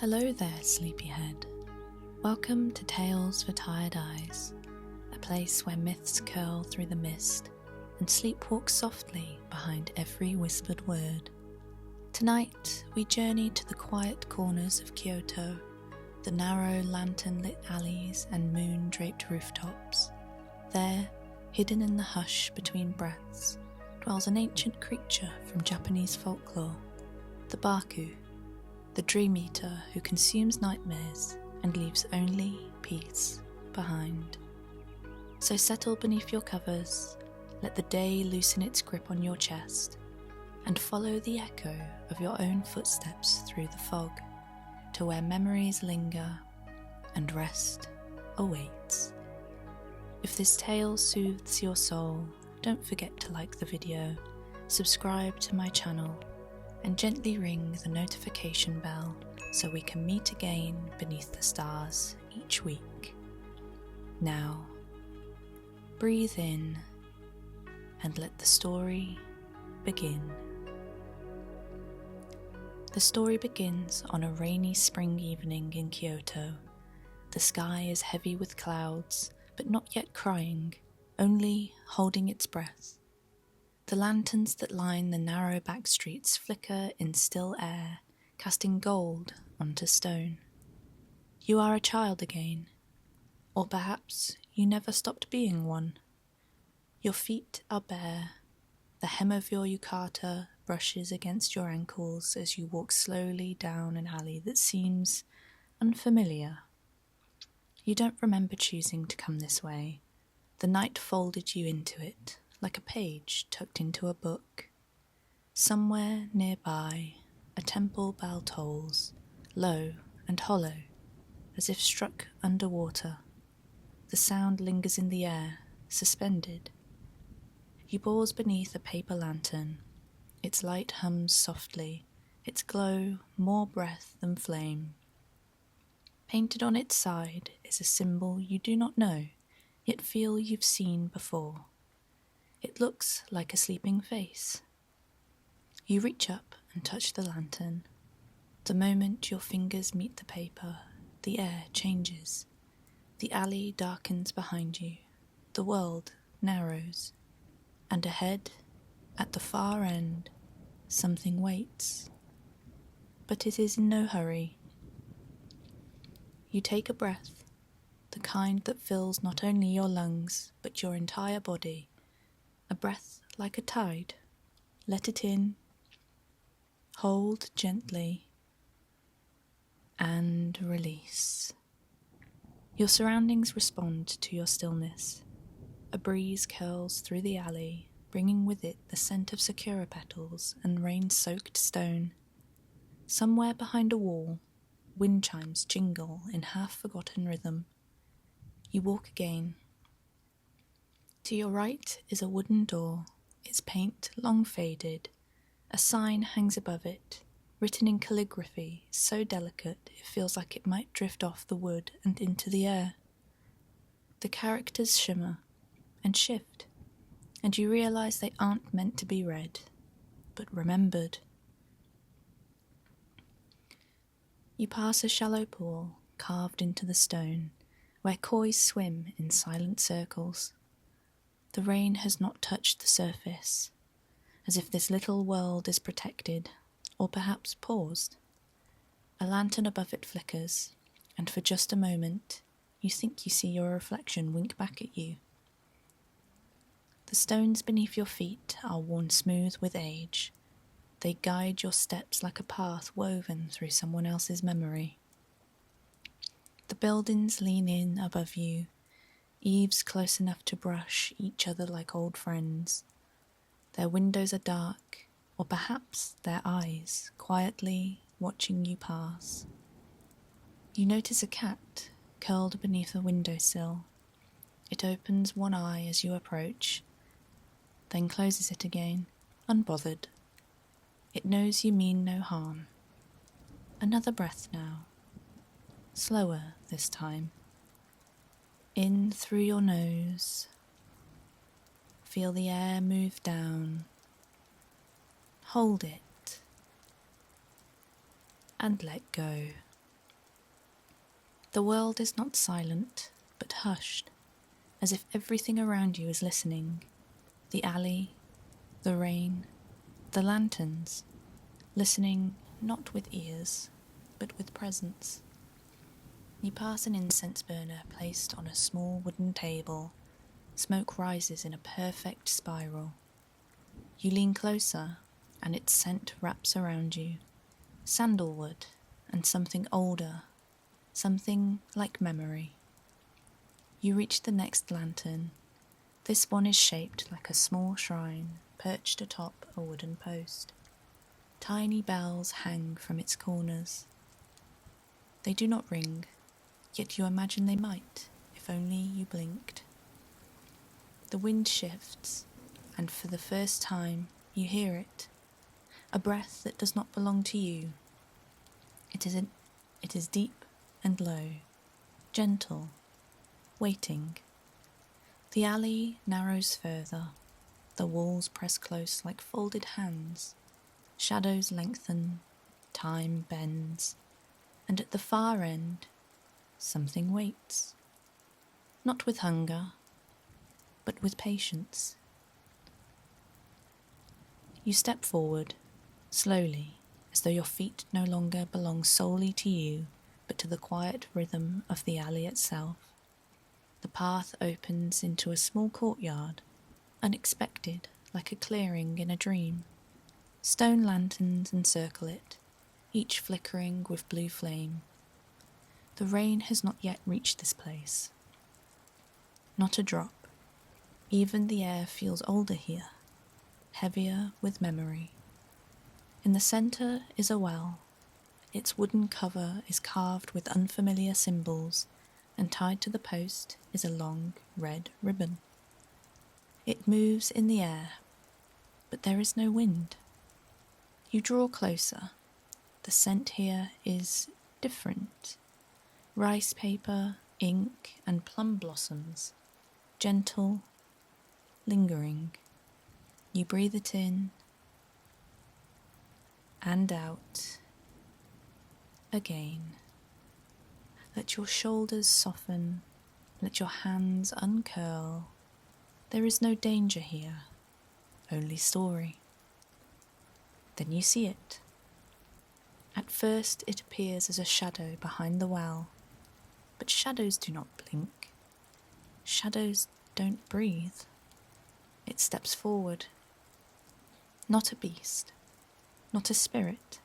Hello there, sleepyhead. Welcome to Tales for Tired Eyes, a place where myths curl through the mist and sleep walks softly behind every whispered word. Tonight, we journey to the quiet corners of Kyoto, the narrow lantern-lit alleys and moon-draped rooftops. There, hidden in the hush between breaths, dwells an ancient creature from Japanese folklore, the Baku, the dream eater who consumes nightmares and leaves only peace behind. So settle beneath your covers, let the day loosen its grip on your chest, and follow the echo of your own footsteps through the fog to where memories linger and rest awaits. If this tale soothes your soul, don't forget to like the video, subscribe to my channel, and gently ring the notification bell so we can meet again beneath the stars each week. Now, breathe in and let the story begin. The story begins on a rainy spring evening in Kyoto. The sky is heavy with clouds, but not yet crying, only holding its breath. The lanterns that line the narrow back streets flicker in still air, casting gold onto stone. You are a child again, or perhaps you never stopped being one. Your feet are bare, the hem of your yukata brushes against your ankles as you walk slowly down an alley that seems unfamiliar. You don't remember choosing to come this way. The night folded you into it, like a page tucked into a book. Somewhere nearby, a temple bell tolls, low and hollow, as if struck underwater. The sound lingers in the air, suspended. You pause beneath a paper lantern. Its light hums softly, its glow more breath than flame. Painted on its side is a symbol you do not know, yet feel you've seen before. It looks like a sleeping face. You reach up and touch the lantern. The moment your fingers meet the paper, the air changes. The alley darkens behind you. The world narrows. And ahead, at the far end, something waits. But it is in no hurry. You take a breath, the kind that fills not only your lungs, but your entire body. A breath like a tide. Let it in, hold gently, and release. Your surroundings respond to your stillness. A breeze curls through the alley, bringing with it the scent of sakura petals and rain-soaked stone. Somewhere behind a wall, wind chimes jingle in half-forgotten rhythm. You walk again. To your right is a wooden door, its paint long faded. A sign hangs above it, written in calligraphy so delicate it feels like it might drift off the wood and into the air. The characters shimmer and shift, and you realize they aren't meant to be read, but remembered. You pass a shallow pool carved into the stone, where koi swim in silent circles. The rain has not touched the surface, as if this little world is protected, or perhaps paused. A lantern above it flickers, and for just a moment, you think you see your reflection wink back at you. The stones beneath your feet are worn smooth with age. They guide your steps like a path woven through someone else's memory. The buildings lean in above you, eaves close enough to brush each other like old friends. Their windows are dark, or perhaps their eyes, quietly watching you pass. You notice a cat curled beneath a windowsill. It opens one eye as you approach, then closes it again, unbothered. It knows you mean no harm. Another breath now. Slower this time. In through your nose. Feel the air move down. Hold it. And let go. The world is not silent, but hushed, as if everything around you is listening. The alley, the rain, the lanterns, listening not with ears, but with presence. You pass an incense burner placed on a small wooden table. Smoke rises in a perfect spiral. You lean closer, and its scent wraps around you. Sandalwood and something older, something like memory. You reach the next lantern. This one is shaped like a small shrine perched atop a wooden post. Tiny bells hang from its corners. They do not ring, yet you imagine they might, if only you blinked. The wind shifts, and for the first time you hear it, a breath that does not belong to you. It is deep and low, gentle, waiting. The alley narrows further. The walls press close like folded hands. Shadows lengthen, time bends, and at the far end, something waits. Not with hunger, but with patience. You step forward, slowly, as though your feet no longer belong solely to you, but to the quiet rhythm of the alley itself. The path opens into a small courtyard, unexpected, like a clearing in a dream. Stone lanterns encircle it, each flickering with blue flame. The rain has not yet reached this place. Not a drop. Even the air feels older here, heavier with memory. In the centre is a well. Its wooden cover is carved with unfamiliar symbols, and tied to the post is a long red ribbon. It moves in the air, but there is no wind. You draw closer. The scent here is different. Rice paper, ink, and plum blossoms. Gentle, lingering. You breathe it in and out again. Let your shoulders soften. Let your hands uncurl. There is no danger here, only story. Then you see it. At first it appears as a shadow behind the well, but shadows do not blink. Shadows don't breathe. It steps forward. Not a beast, not a spirit,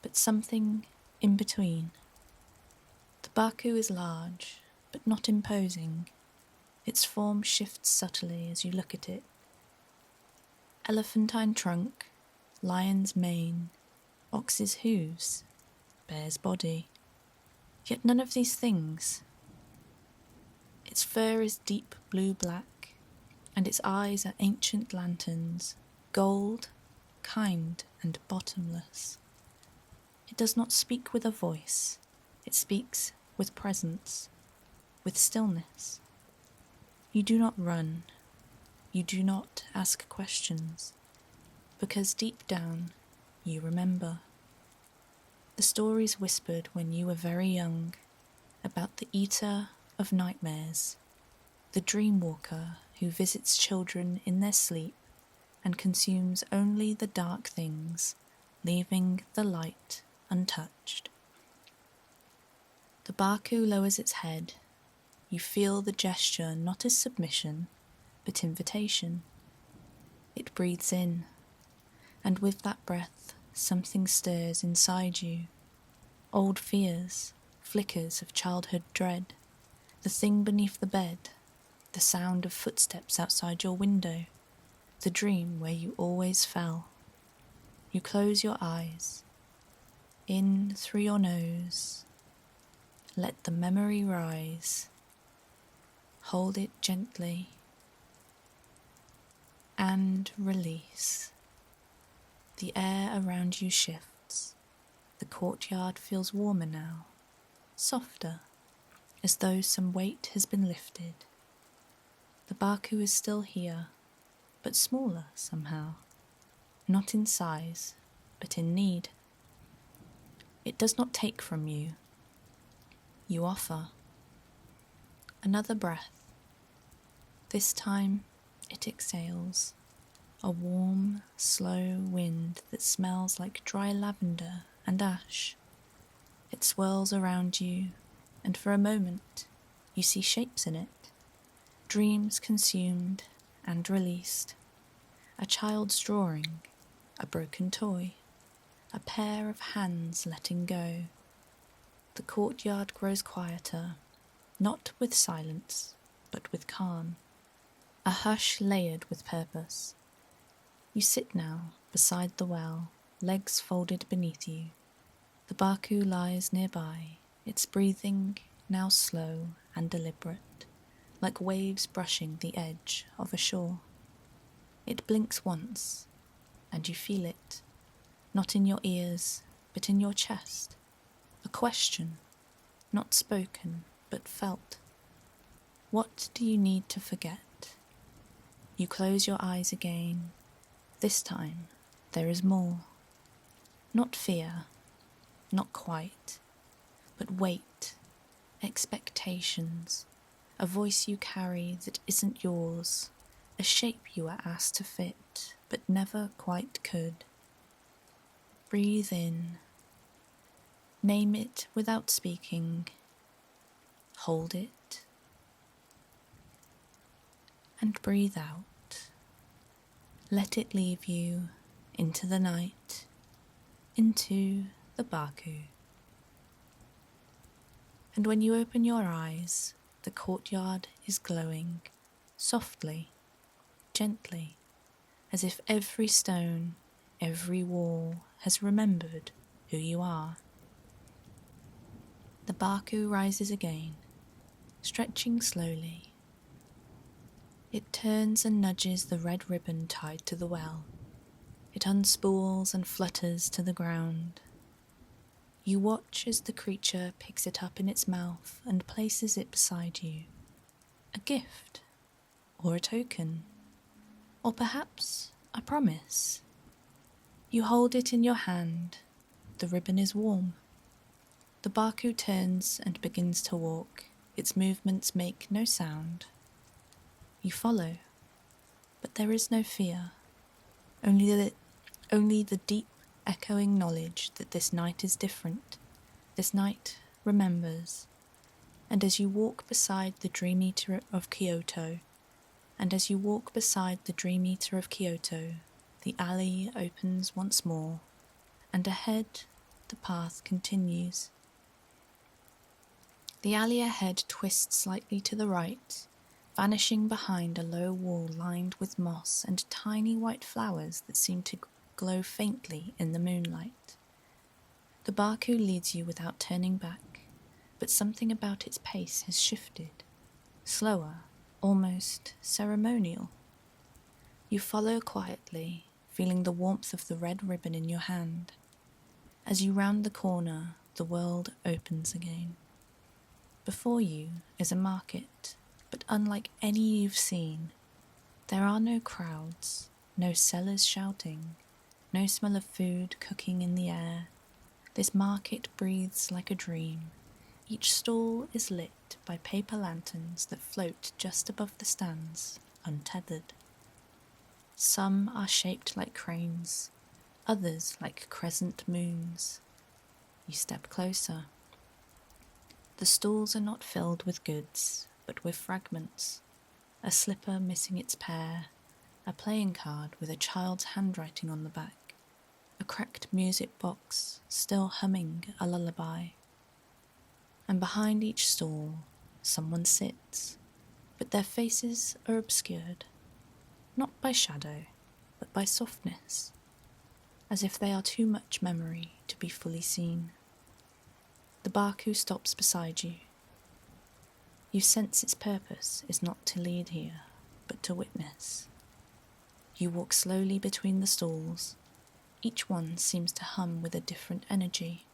but something in between. The Baku is large, but not imposing. Its form shifts subtly as you look at it. Elephantine trunk, lion's mane, ox's hooves, bear's body. Yet none of these things. Its fur is deep blue-black, and its eyes are ancient lanterns, gold, kind, and bottomless. It does not speak with a voice. It speaks with presence, with stillness. You do not run. You do not ask questions, because deep down you remember. The stories whispered when you were very young, about the eater of nightmares, the dream walker who visits children in their sleep and consumes only the dark things, leaving the light untouched. The Baku lowers its head. You feel the gesture not as submission, but invitation. It breathes in, and with that breath, something stirs inside you. Old fears, flickers of childhood dread, the thing beneath the bed, the sound of footsteps outside your window, the dream where you always fell. You close your eyes. In through your nose. Let the memory rise. Hold it gently. And release. The air around you shifts. The courtyard feels warmer now, softer, as though some weight has been lifted. The Baku is still here, but smaller somehow, not in size, but in need. It does not take from you. You offer. Another breath. This time it exhales, a warm, slow wind that smells like dry lavender and ash. It swirls around you, and for a moment you see shapes in it, dreams consumed and released. A child's drawing, a broken toy, a pair of hands letting go. The courtyard grows quieter, not with silence, but with calm. A hush layered with purpose. You sit now beside the well, legs folded beneath you. The Baku lies nearby, its breathing now slow and deliberate, like waves brushing the edge of a shore. It blinks once, and you feel it, not in your ears, but in your chest. A question, not spoken, but felt. What do you need to forget? You close your eyes again. This time, there is more. Not fear, not quite, but weight, expectations, a voice you carry that isn't yours, a shape you were asked to fit, but never quite could. Breathe in. Name it without speaking. Hold it. And breathe out. Let it leave you into the night, into the Baku. And when you open your eyes, the courtyard is glowing, softly, gently, as if every stone, every wall has remembered who you are. The Baku rises again, stretching slowly. It turns and nudges the red ribbon tied to the well. It unspools and flutters to the ground. You watch as the creature picks it up in its mouth and places it beside you. A gift, or a token, or perhaps a promise. You hold it in your hand. The ribbon is warm. The Baku turns and begins to walk. Its movements make no sound. You follow, but there is no fear, only the deep, echoing knowledge that this night is different. This night remembers. And as you walk beside the Dream Eater of Kyoto, the alley opens once more, and ahead the path continues. The alley ahead twists slightly to the right, vanishing behind a low wall lined with moss and tiny white flowers that seem to glow faintly in the moonlight. The Baku leads you without turning back, but something about its pace has shifted, slower, almost ceremonial. You follow quietly, feeling the warmth of the red ribbon in your hand. As you round the corner, the world opens again. Before you is a market, but unlike any you've seen. There are no crowds, no sellers shouting, no smell of food cooking in the air. This market breathes like a dream. Each stall is lit by paper lanterns that float just above the stands, untethered. Some are shaped like cranes, others like crescent moons. You step closer. The stalls are not filled with goods, but with fragments. A slipper missing its pair, a playing card with a child's handwriting on the back, a cracked music box still humming a lullaby. And behind each stall, someone sits, but their faces are obscured, not by shadow, but by softness, as if they are too much memory to be fully seen. The Baku stops beside you. You sense its purpose is not to lead here, but to witness. You walk slowly between the stalls. Each one seems to hum with a different energy,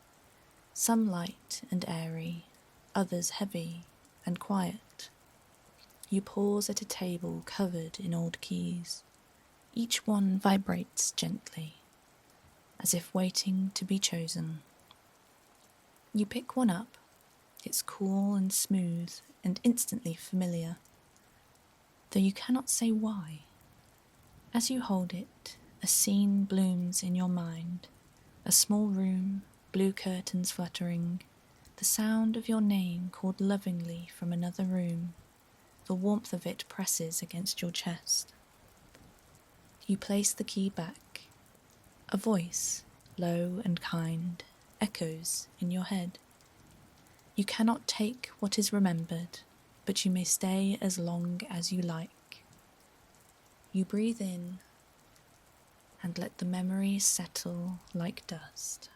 some light and airy, others heavy and quiet. You pause at a table covered in old keys. Each one vibrates gently, as if waiting to be chosen. You pick one up. It's cool and smooth and instantly familiar, though you cannot say why. As you hold it, a scene blooms in your mind. A small room, blue curtains fluttering, the sound of your name called lovingly from another room. The warmth of it presses against your chest. You place the key back. A voice, low and kind, echoes in your head. You cannot take what is remembered, but you may stay as long as you like. You breathe in and let the memories settle like dust.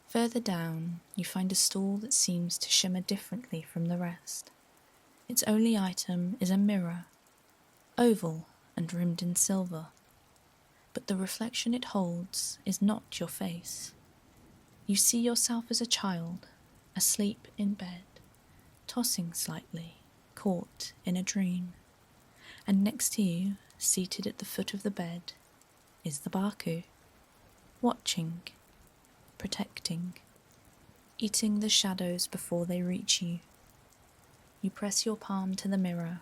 Further down, you find a stool that seems to shimmer differently from the rest. Its only item is a mirror, oval and rimmed in silver. But the reflection it holds is not your face. You see yourself as a child, asleep in bed, tossing slightly, caught in a dream. And next to you, seated at the foot of the bed, is the Baku, watching, protecting, eating the shadows before they reach you. You press your palm to the mirror.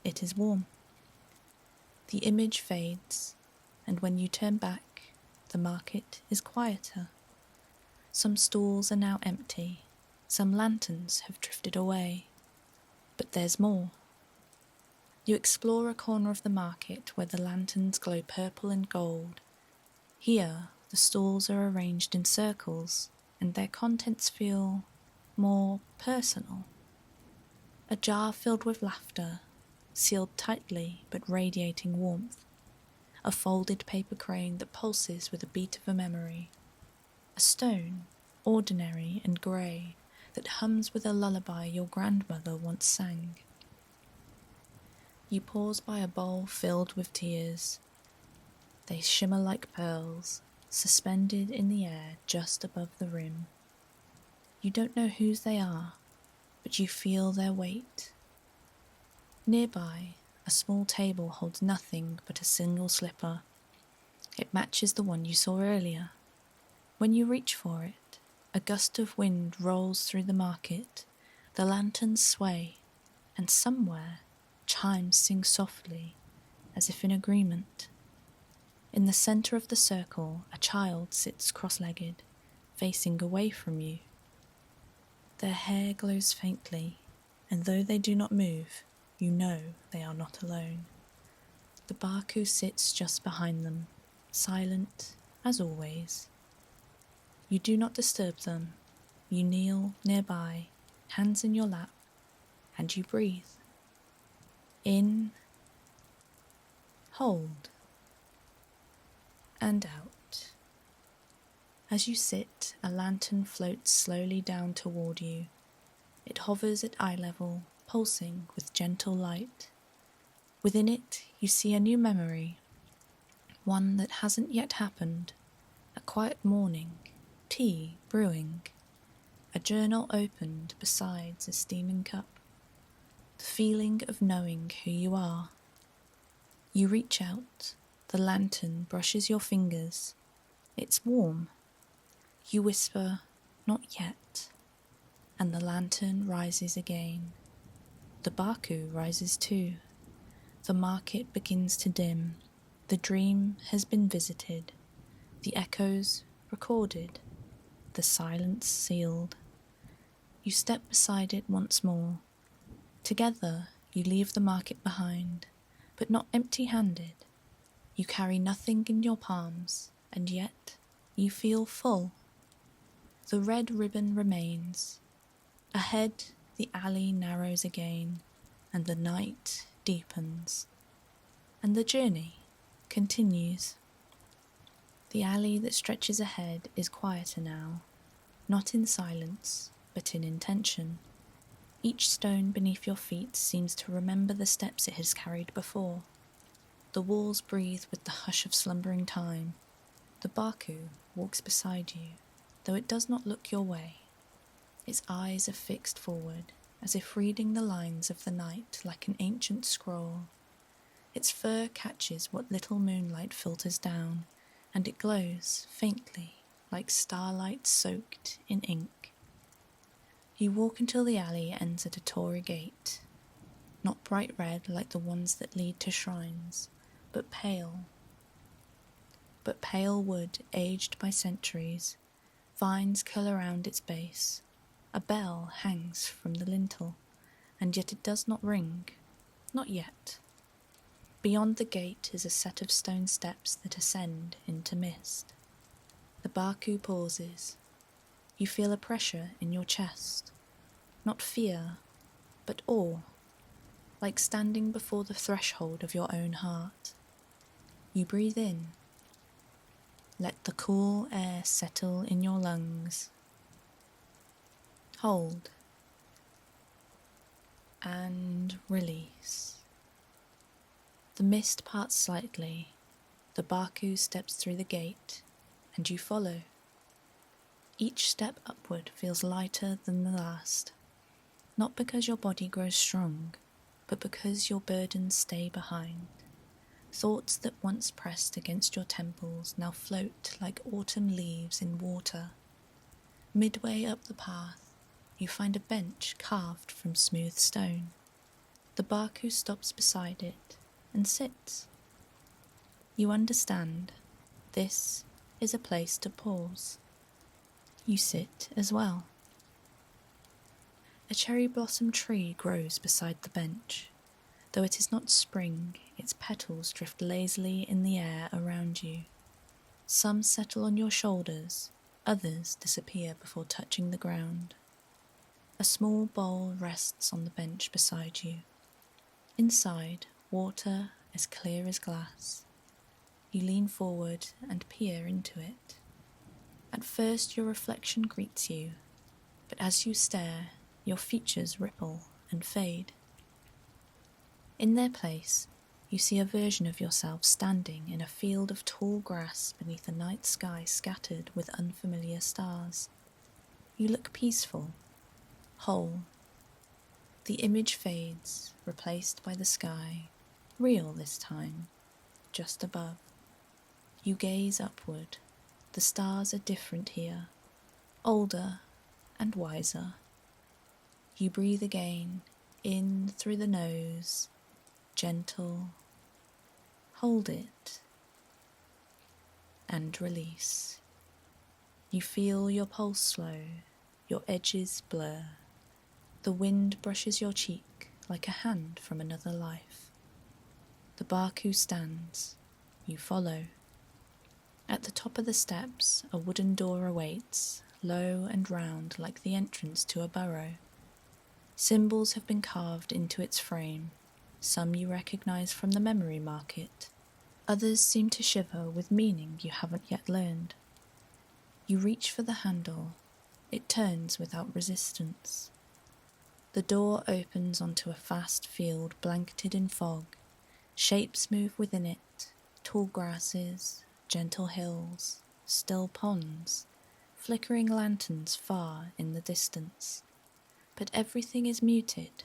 It is warm. The image fades, and when you turn back, the market is quieter. Some stalls are now empty, some lanterns have drifted away. But there's more. You explore a corner of the market where the lanterns glow purple and gold. Here, the stalls are arranged in circles, and their contents feel more personal. A jar filled with laughter, sealed tightly but radiating warmth. A folded paper crane that pulses with the beat of a memory. A stone, ordinary and grey, that hums with a lullaby your grandmother once sang. You pause by a bowl filled with tears. They shimmer like pearls, suspended in the air just above the rim. You don't know whose they are, but you feel their weight. Nearby, a small table holds nothing but a single slipper. It matches the one you saw earlier. When you reach for it, a gust of wind rolls through the market, the lanterns sway, and somewhere chimes sing softly, as if in agreement. In the centre of the circle, a child sits cross-legged, facing away from you. Their hair glows faintly, and though they do not move, you know they are not alone. The Baku sits just behind them, silent as always. You do not disturb them. You kneel nearby, hands in your lap, and you breathe. In, hold, and out. As you sit, a lantern floats slowly down toward you. It hovers at eye level, pulsing with gentle light. Within it, you see a new memory, one that hasn't yet happened. A quiet morning, tea brewing, a journal opened besides a steaming cup. The feeling of knowing who you are. You reach out, the lantern brushes your fingers. It's warm. You whisper, "Not yet," and the lantern rises again. The Baku rises too. The market begins to dim. The dream has been visited. The echoes recorded. The silence sealed. You step beside it once more. Together, you leave the market behind, but not empty-handed. You carry nothing in your palms, and yet you feel full. The red ribbon remains. Ahead, the alley narrows again, and the night deepens. And the journey continues. The alley that stretches ahead is quieter now, not in silence, but in intention. Each stone beneath your feet seems to remember the steps it has carried before. The walls breathe with the hush of slumbering time. The Baku walks beside you, though it does not look your way. Its eyes are fixed forward, as if reading the lines of the night like an ancient scroll. Its fur catches what little moonlight filters down, and it glows faintly like starlight soaked in ink. You walk until the alley ends at a torii gate, not bright red like the ones that lead to shrines, but pale wood aged by centuries. Vines curl around its base. A bell hangs from the lintel, and yet it does not ring. Not yet. Beyond the gate is a set of stone steps that ascend into mist. The Baku pauses. You feel a pressure in your chest. Not fear, but awe, like standing before the threshold of your own heart. You breathe in. Let the cool air settle in your lungs. Hold. And release. The mist parts slightly. The Baku steps through the gate, and you follow. Each step upward feels lighter than the last, not because your body grows strong, but because your burdens stay behind. Thoughts that once pressed against your temples now float like autumn leaves in water. Midway up the path, you find a bench carved from smooth stone. The Baku stops beside it and sits. You understand. This is a place to pause. You sit as well. A cherry blossom tree grows beside the bench. Though it is not spring, its petals drift lazily in the air around you. Some settle on your shoulders, others disappear before touching the ground. A small bowl rests on the bench beside you. Inside, water as clear as glass. You lean forward and peer into it. At first your reflection greets you, but as you stare, your features ripple and fade. In their place, you see a version of yourself standing in a field of tall grass beneath a night sky scattered with unfamiliar stars. You look peaceful, whole. The image fades, replaced by the sky, real this time, just above. You gaze upward. The stars are different here, older and wiser. You breathe again, in through the nose, gentle. Hold it, and release. You feel your pulse slow, your edges blur. The wind brushes your cheek like a hand from another life. The Baku stands. You follow. At the top of the steps, a wooden door awaits, low and round like the entrance to a burrow. Symbols have been carved into its frame. Some you recognize from the memory market. Others seem to shiver with meaning you haven't yet learned. You reach for the handle. It turns without resistance. The door opens onto a vast field blanketed in fog. Shapes move within it, tall grasses, gentle hills, still ponds, flickering lanterns far in the distance. But everything is muted,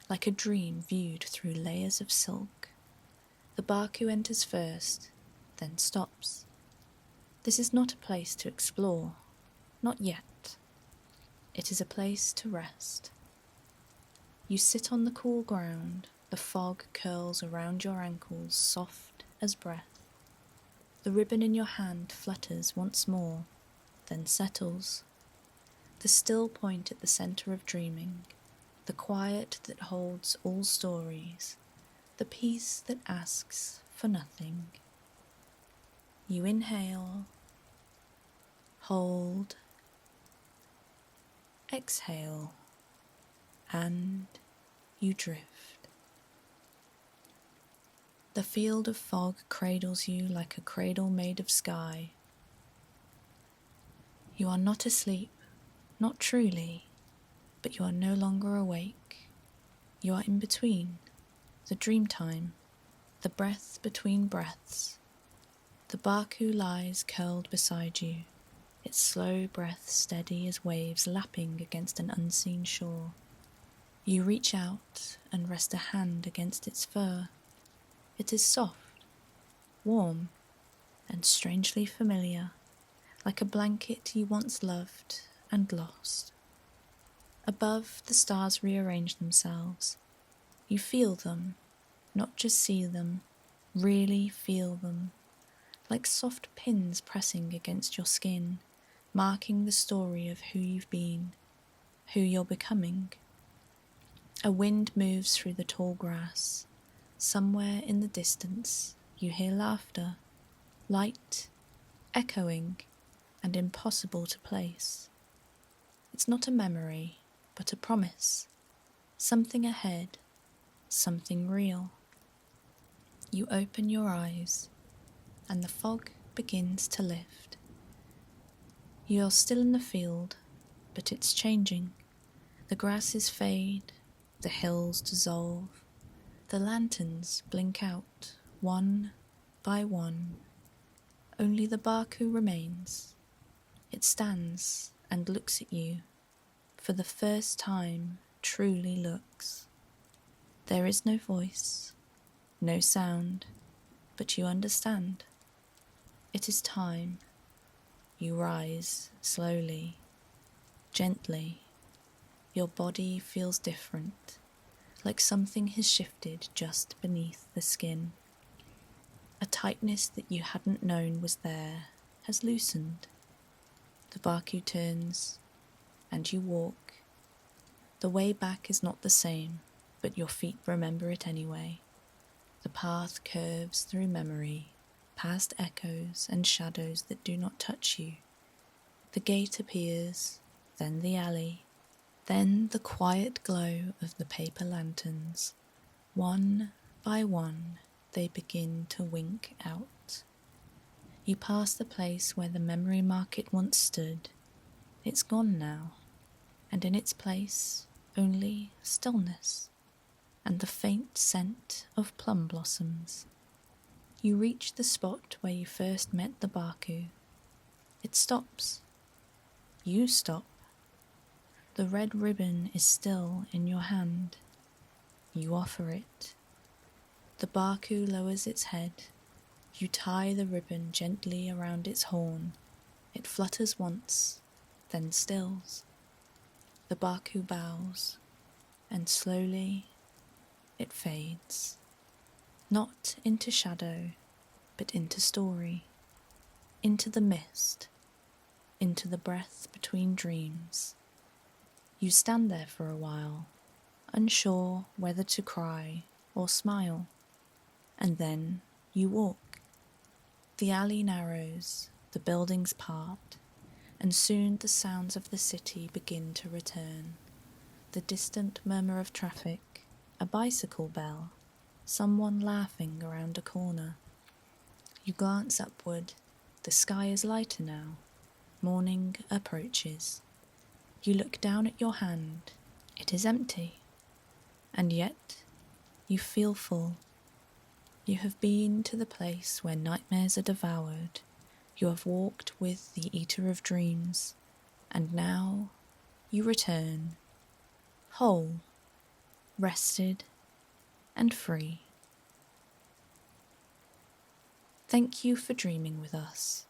like a dream viewed through layers of silk. The Baku enters first, then stops. This is not a place to explore, not yet. It is a place to rest. You sit on the cool ground, the fog curls around your ankles, soft as breath. The ribbon in your hand flutters once more, then settles. The still point at the centre of dreaming, the quiet that holds all stories, the peace that asks for nothing. You inhale, hold, exhale, and you drift. The field of fog cradles you like a cradle made of sky. You are not asleep, not truly, but you are no longer awake. You are in between, the dream time, the breath between breaths. The Baku lies curled beside you, its slow breath steady as waves lapping against an unseen shore. You reach out and rest a hand against its fur. It is soft, warm, and strangely familiar, like a blanket you once loved and lost. Above, the stars rearrange themselves. You feel them, not just see them, really feel them, like soft pins pressing against your skin, marking the story of who you've been, who you're becoming. A wind moves through the tall grass. Somewhere in the distance, you hear laughter, light, echoing, and impossible to place. It's not a memory, but a promise. Something ahead, something real. You open your eyes, and the fog begins to lift. You're still in the field, but it's changing. The grasses fade, the hills dissolve, the lanterns blink out, one by one. Only the Baku remains. It stands and looks at you, for the first time truly looks. There is no voice, no sound, but you understand. It is time. You rise slowly, gently. Your body feels different, like something has shifted just beneath the skin. A tightness that you hadn't known was there has loosened. The Baku turns, and you walk. The way back is not the same, but your feet remember it anyway. The path curves through memory, past echoes and shadows that do not touch you. The gate appears, then the alley, then the quiet glow of the paper lanterns. One by one, they begin to wink out. You pass the place where the memory market once stood. It's gone now, and in its place, only stillness and the faint scent of plum blossoms. You reach the spot where you first met the Baku. It stops. You stop. The red ribbon is still in your hand. You offer it. The Baku lowers its head. You tie the ribbon gently around its horn. It flutters once, then stills. The Baku bows, and slowly it fades. Not into shadow, but into story, into the mist, into the breath between dreams. You stand there for a while, unsure whether to cry or smile, and then you walk. The alley narrows, the buildings part, and soon the sounds of the city begin to return. The distant murmur of traffic, a bicycle bell, someone laughing around a corner. You glance upward. The sky is lighter now. Morning approaches. You look down at your hand. It is empty. And yet, you feel full. You have been to the place where nightmares are devoured. You have walked with the Eater of Dreams. And now, you return, whole, rested, and free. Thank you for dreaming with us.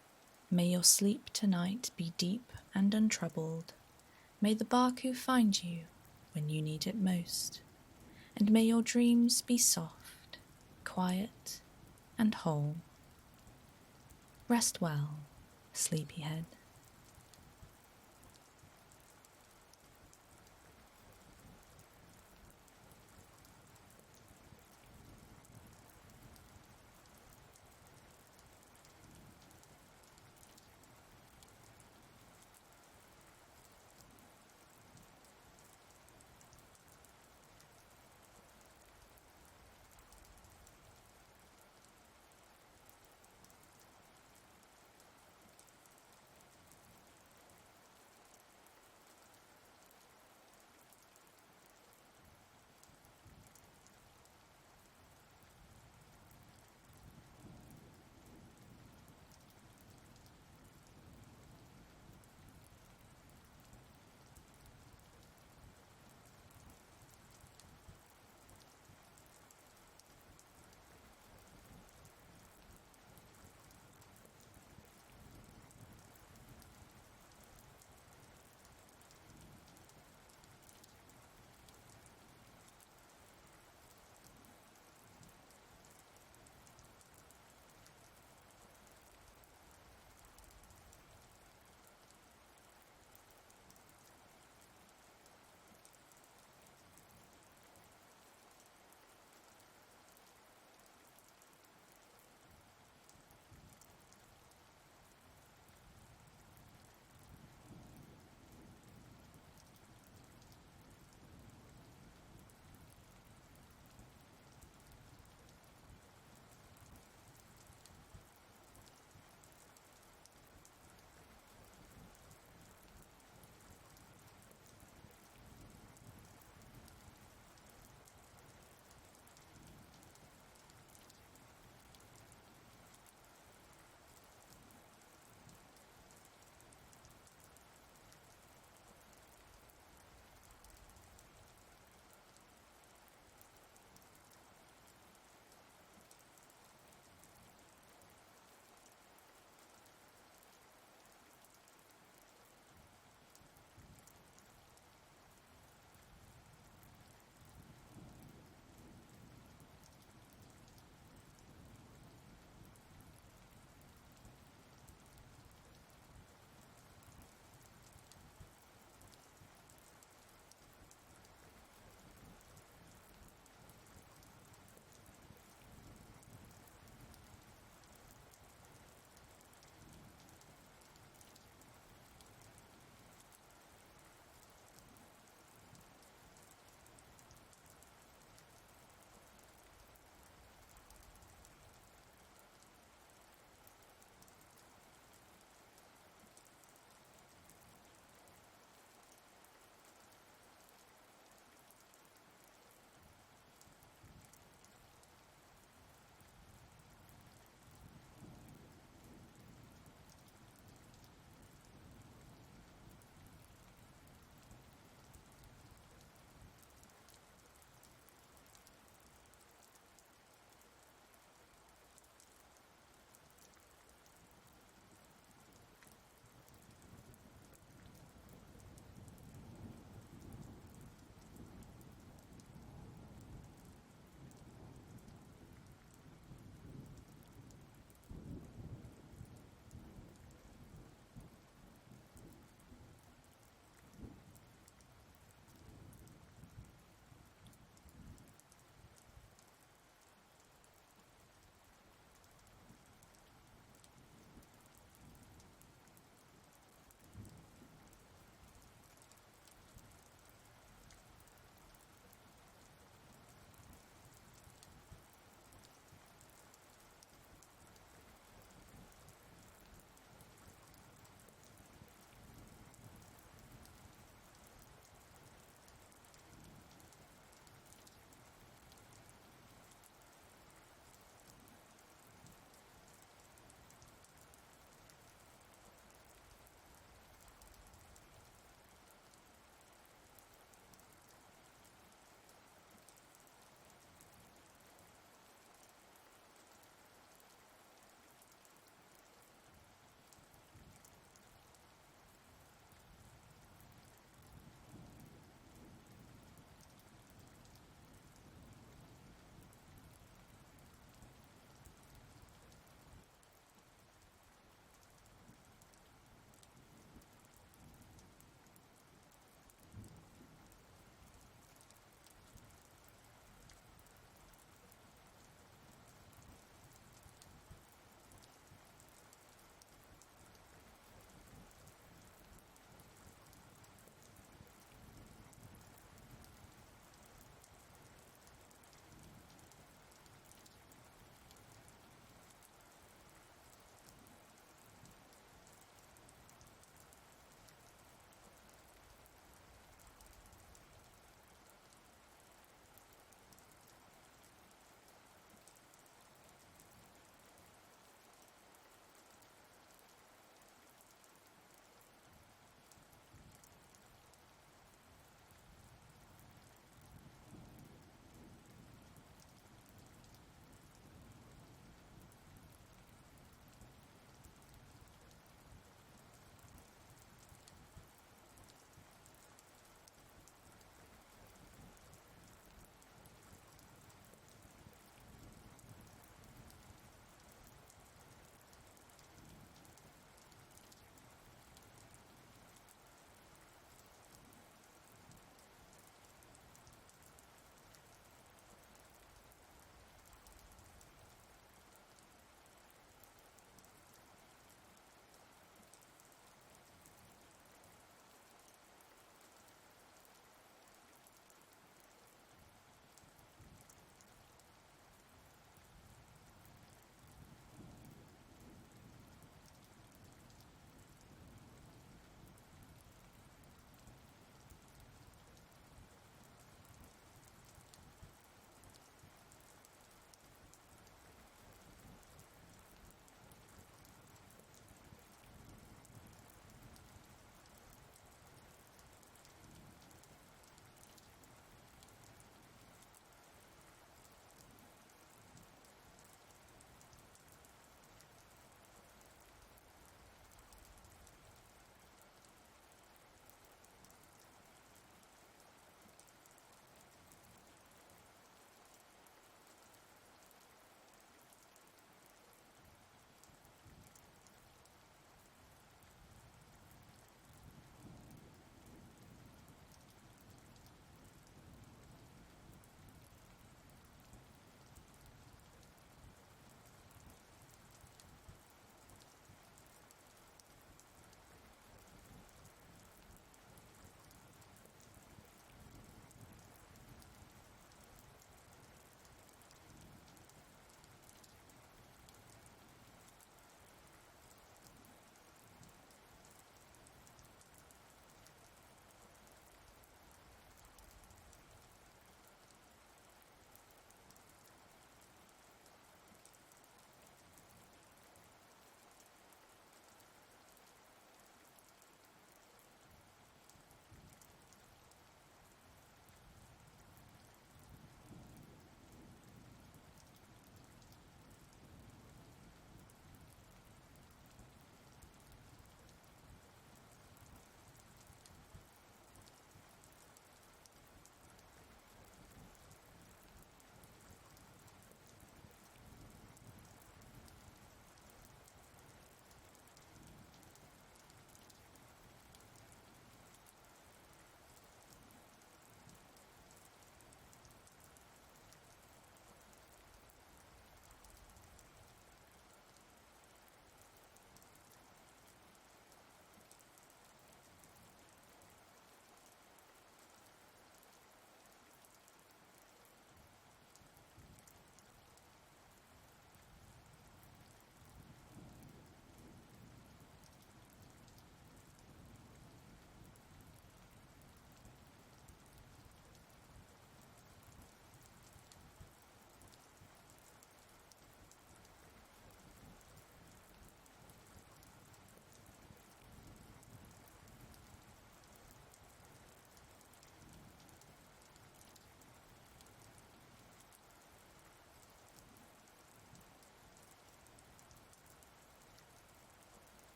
May your sleep tonight be deep and untroubled. May the Baku find you when you need it most. And may your dreams be soft, quiet, and whole. Rest well, sleepyhead.